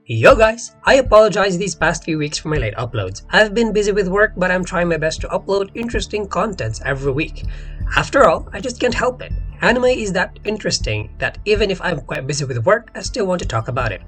Yo guys, I apologize these past few weeks for my late uploads. I've been busy with work, but I'm trying my best to upload interesting contents every week. After all, I just can't help it. Anime is that interesting that even if I'm quite busy with work, I still want to talk about it.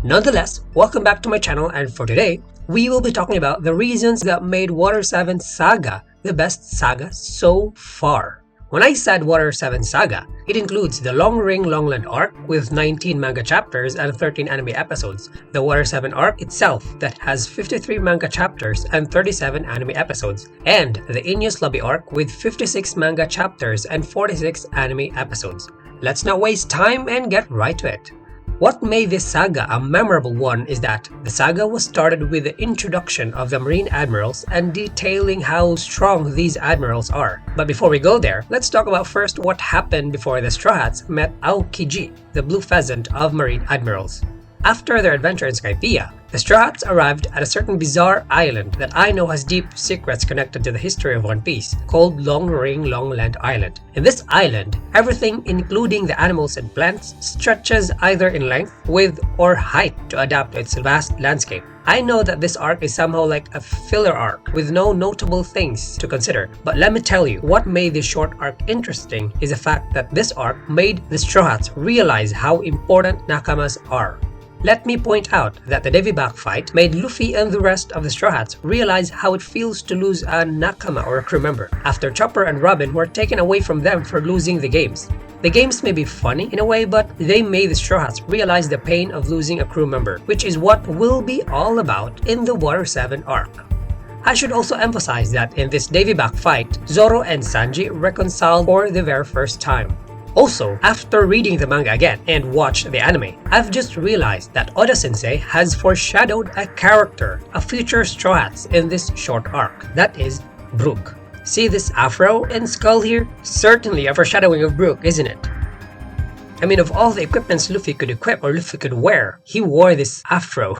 Nonetheless, welcome back to my channel, and for today, we will be talking about the reasons that made Water 7 Saga the best saga so far. When I said Water 7 Saga, it includes the Long Ring Longland arc with 19 manga chapters and 13 anime episodes, the Water 7 arc itself that has 53 manga chapters and 37 anime episodes, and the Enios Lobby arc with 56 manga chapters and 46 anime episodes. Let's not waste time and get right to it. What made this saga a memorable one is that the saga was started with the introduction of the Marine Admirals and detailing how strong these admirals are. But before we go there, let's talk about first what happened before the Straw Hats met Aokiji, the Blue Pheasant of Marine Admirals. After their adventure in Skypiea, the Straw Hats arrived at a certain bizarre island that I know has deep secrets connected to the history of One Piece, called Long Ring Longland Island. In this island, everything including the animals and plants stretches either in length, width, or height to adapt to its vast landscape. I know that this arc is somehow like a filler arc with no notable things to consider, but let me tell you, what made this short arc interesting is the fact that this arc made the Straw Hats realize how important nakamas are. Let me point out that the Davy Back fight made Luffy and the rest of the Straw Hats realize how it feels to lose a nakama or a crew member, after Chopper and Robin were taken away from them for losing the games. The games may be funny in a way, but they made the Straw Hats realize the pain of losing a crew member, which is what we'll be all about in the Water 7 arc. I should also emphasize that in this Davy Back fight, Zoro and Sanji reconciled for the very first time. Also, after reading the manga again and watched the anime, I've just realized that Oda-sensei has foreshadowed a character, a future Straw Hats in this short arc, that is, Brook. See this afro and skull here? Certainly a foreshadowing of Brook, isn't it? I mean, of all the equipments Luffy could equip or Luffy could wear, he wore this afro.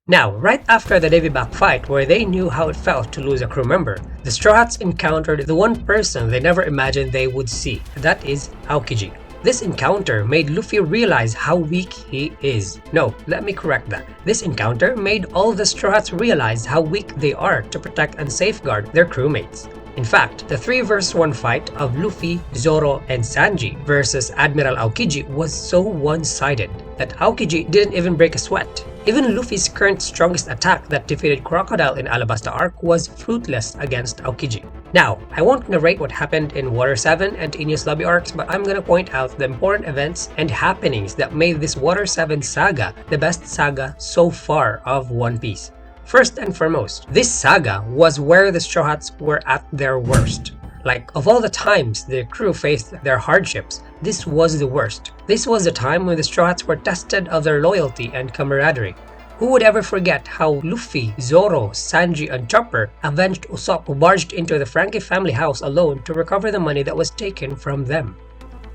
Now, right after the Davy Back fight where they knew how it felt to lose a crew member, the Straw Hats encountered the one person they never imagined they would see, that is Aokiji. This encounter made Luffy realize how weak he is. No, let me correct that. This encounter made all the Straw Hats realize how weak they are to protect and safeguard their crewmates. In fact, the 3 vs 1 fight of Luffy, Zoro, and Sanji versus Admiral Aokiji was so one-sided that Aokiji didn't even break a sweat. Even Luffy's current strongest attack that defeated Crocodile in Alabasta arc was fruitless against Aokiji. Now, I won't narrate what happened in Water 7 and Enios Lobby arcs, but I'm gonna point out the important events and happenings that made this Water 7 saga the best saga so far of One Piece. First and foremost, this saga was where the Straw Hats were at their worst. Like, of all the times the crew faced their hardships, this was the worst. This was the time when the Straw Hats were tested of their loyalty and camaraderie. Who would ever forget how Luffy, Zoro, Sanji, and Chopper avenged Usopp, who barged into the Frankie family house alone to recover the money that was taken from them?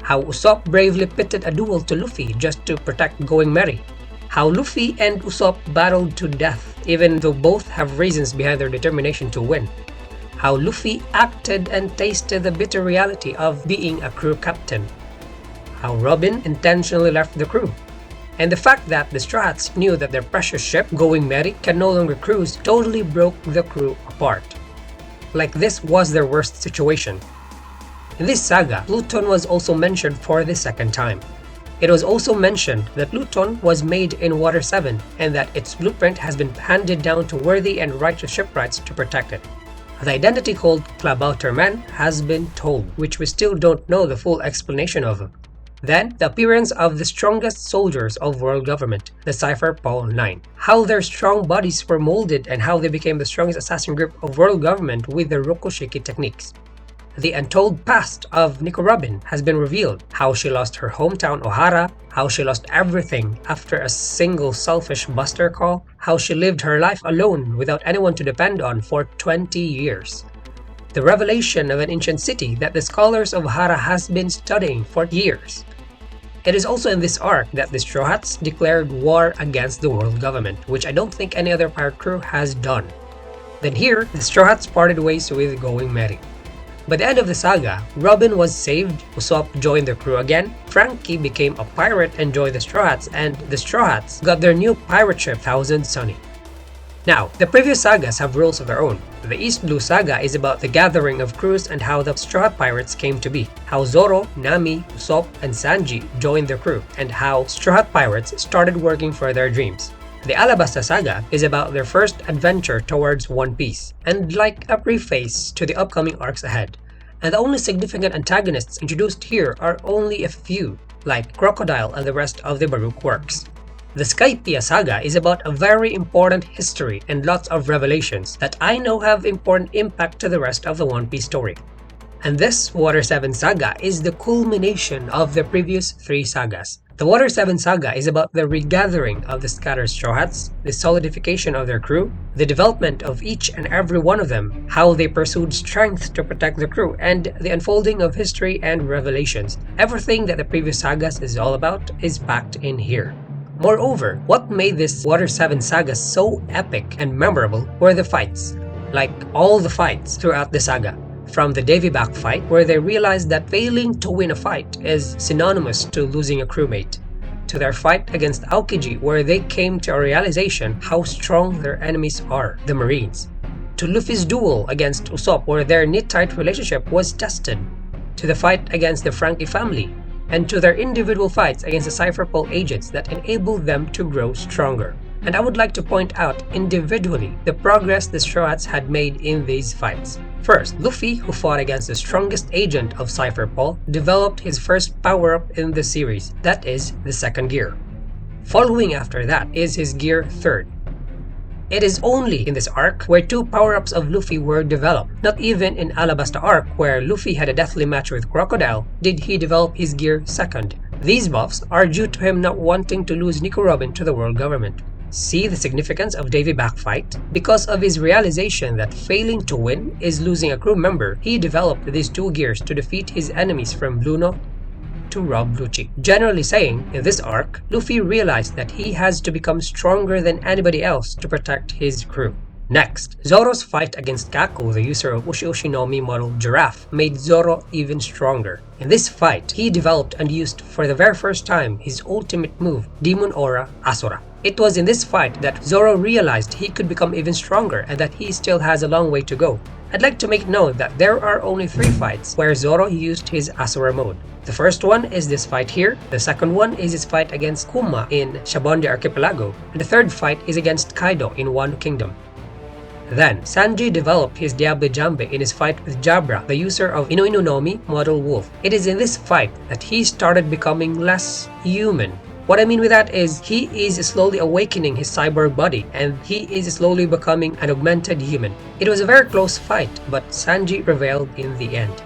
How Usopp bravely pitted a duel to Luffy just to protect Going Merry? How Luffy and Usopp battled to death, even though both have reasons behind their determination to win. How Luffy acted and tasted the bitter reality of being a crew captain. How Robin intentionally left the crew. And the fact that the Straw Hats knew that their precious ship, Going Merry, can no longer cruise totally broke the crew apart. Like, this was their worst situation. In this saga, Pluton was also mentioned for the second time. It was also mentioned that Pluton was made in Water 7 and that its blueprint has been handed down to worthy and righteous shipwrights to protect it. The identity called Klabauterman has been told, which we still don't know the full explanation of. Then, the appearance of the strongest soldiers of world government, the Cypher Paul 9. How their strong bodies were molded and how they became the strongest assassin group of world government with their Rokushiki techniques. The untold past of Nico Robin has been revealed, how she lost her hometown Ohara, how she lost everything after a single selfish buster call, how she lived her life alone without anyone to depend on for 20 years. The revelation of an ancient city that the scholars of Ohara has been studying for years. It is also in this arc that the Straw Hats declared war against the world government, which I don't think any other pirate crew has done. Then here, the Straw Hats parted ways with Going Merry. By the end of the saga, Robin was saved, Usopp joined the crew again, Frankie became a pirate and joined the Straw Hats, and the Straw Hats got their new pirate ship, Thousand Sunny. Now, the previous sagas have rules of their own. The East Blue Saga is about the gathering of crews and how the Straw Hat Pirates came to be, how Zoro, Nami, Usopp, and Sanji joined their crew, and how Straw Hat Pirates started working for their dreams. The Alabasta Saga is about their first adventure towards One Piece, and like a preface to the upcoming arcs ahead. And the only significant antagonists introduced here are only a few, like Crocodile and the rest of the Baruch works. The Skypiea Saga is about a very important history and lots of revelations that I know have important impact to the rest of the One Piece story. And this Water 7 Saga is the culmination of the previous 3 sagas. The Water 7 Saga is about the regathering of the scattered Straw Hats, the solidification of their crew, the development of each and every one of them, how they pursued strength to protect the crew, and the unfolding of history and revelations. Everything that the previous sagas is all about is packed in here. Moreover, what made this Water 7 Saga so epic and memorable were the fights. Like all the fights throughout the saga. From the Davy Back fight, where they realized that failing to win a fight is synonymous to losing a crewmate, to their fight against Aokiji, where they came to a realization how strong their enemies are, the Marines, to Luffy's duel against Usopp, where their knit-tight relationship was tested, to the fight against the Frankie family, and to their individual fights against the Cypher Pole agents that enabled them to grow stronger. And I would like to point out individually the progress the Straw Hats had made in these fights. First, Luffy, who fought against the strongest agent of Cypher Pole, developed his first power-up in the series, that is, the second gear. Following after that is his gear third. It is only in this arc where 2 power-ups of Luffy were developed. Not even in Alabasta arc, where Luffy had a deathly match with Crocodile, did he develop his gear second. These buffs are due to him not wanting to lose Nico Robin to the world government. See the significance of Davy Back fight? Because of his realization that failing to win is losing a crew member, he developed these 2 gears to defeat his enemies from Blue Note to Rob Lucci. Generally saying, in this arc, Luffy realized that he has to become stronger than anybody else to protect his crew. Next, Zoro's fight against Kaku, the user of Ushi Ushi no Mi model Giraffe, made Zoro even stronger. In this fight, he developed and used for the very first time his ultimate move, Demon Aura Asura. It was in this fight that Zoro realized he could become even stronger and that he still has a long way to go. I'd like to make note that there are only 3 fights where Zoro used his Asura mode. The first one is this fight here, the second one is his fight against Kuma in Shabondi Archipelago, and the third fight is against Kaido in Wano Kingdom. Then, Sanji developed his Diable Jambe in his fight with Jabra, the user of Inu Inu no Mi model Wolf. It is in this fight that he started becoming less human. What I mean with that is, he is slowly awakening his cyborg body and he is slowly becoming an augmented human. It was a very close fight, but Sanji prevailed in the end.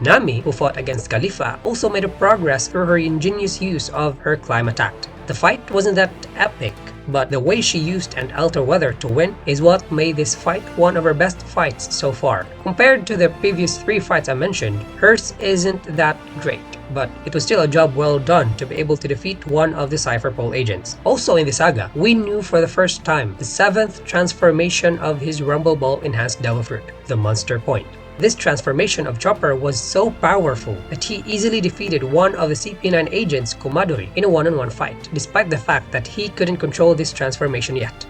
Nami, who fought against Khalifa, also made a progress through her ingenious use of her climb attack. The fight wasn't that epic, but the way she used and alter weather to win is what made this fight one of her best fights so far. Compared to the previous 3 fights I mentioned, hers isn't that great, but it was still a job well done to be able to defeat one of the Cypher Pole agents. Also in the saga, we knew for the first time the 7th transformation of his Rumble Ball enhanced Devil Fruit, the Monster Point. This transformation of Chopper was so powerful that he easily defeated one of the CP9 agents, Kumadori, in a one-on-one fight, despite the fact that he couldn't control this transformation yet.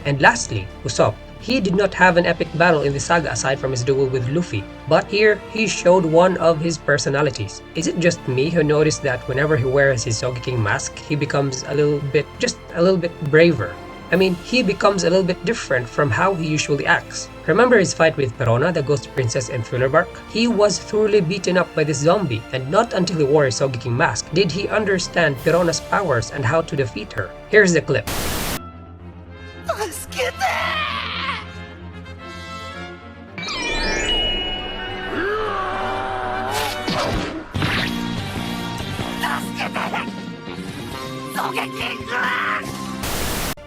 And lastly, Usopp. He did not have an epic battle in the saga aside from his duel with Luffy, but here he showed one of his personalities. Is it just me who noticed that whenever he wears his Sogeking mask, he becomes just a little bit braver? I mean, he becomes a little bit different from how he usually acts. Remember his fight with Perona, the Ghost Princess in Thriller Bark? He was thoroughly beaten up by this zombie, and not until he wore his Sogeking mask did he understand Perona's powers and how to defeat her. Here's the clip.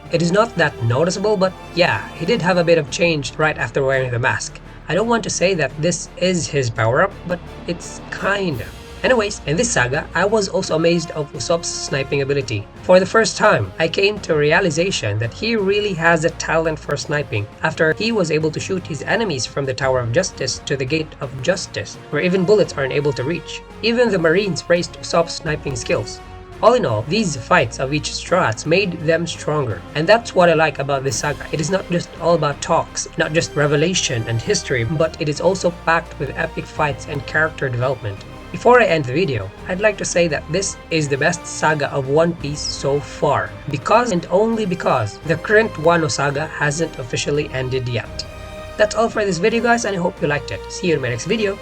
It is not that noticeable, but yeah, he did have a bit of change right after wearing the mask. I don't want to say that this is his power-up, but it's kind of. Anyways, in this saga, I was also amazed of Usopp's sniping ability. For the first time, I came to a realization that he really has a talent for sniping after he was able to shoot his enemies from the Tower of Justice to the Gate of Justice, where even bullets aren't able to reach. Even the Marines praised Usopp's sniping skills. All in all, these fights of each strats made them stronger, and that's what I like about this saga. It is not just all about talks, not just revelation and history, but it is also packed with epic fights and character development. Before I end the video, I'd like to say that this is the best saga of One Piece so far, because and only because the current Wano saga hasn't officially ended yet. That's all for this video guys, and I hope you liked it. See you in my next video.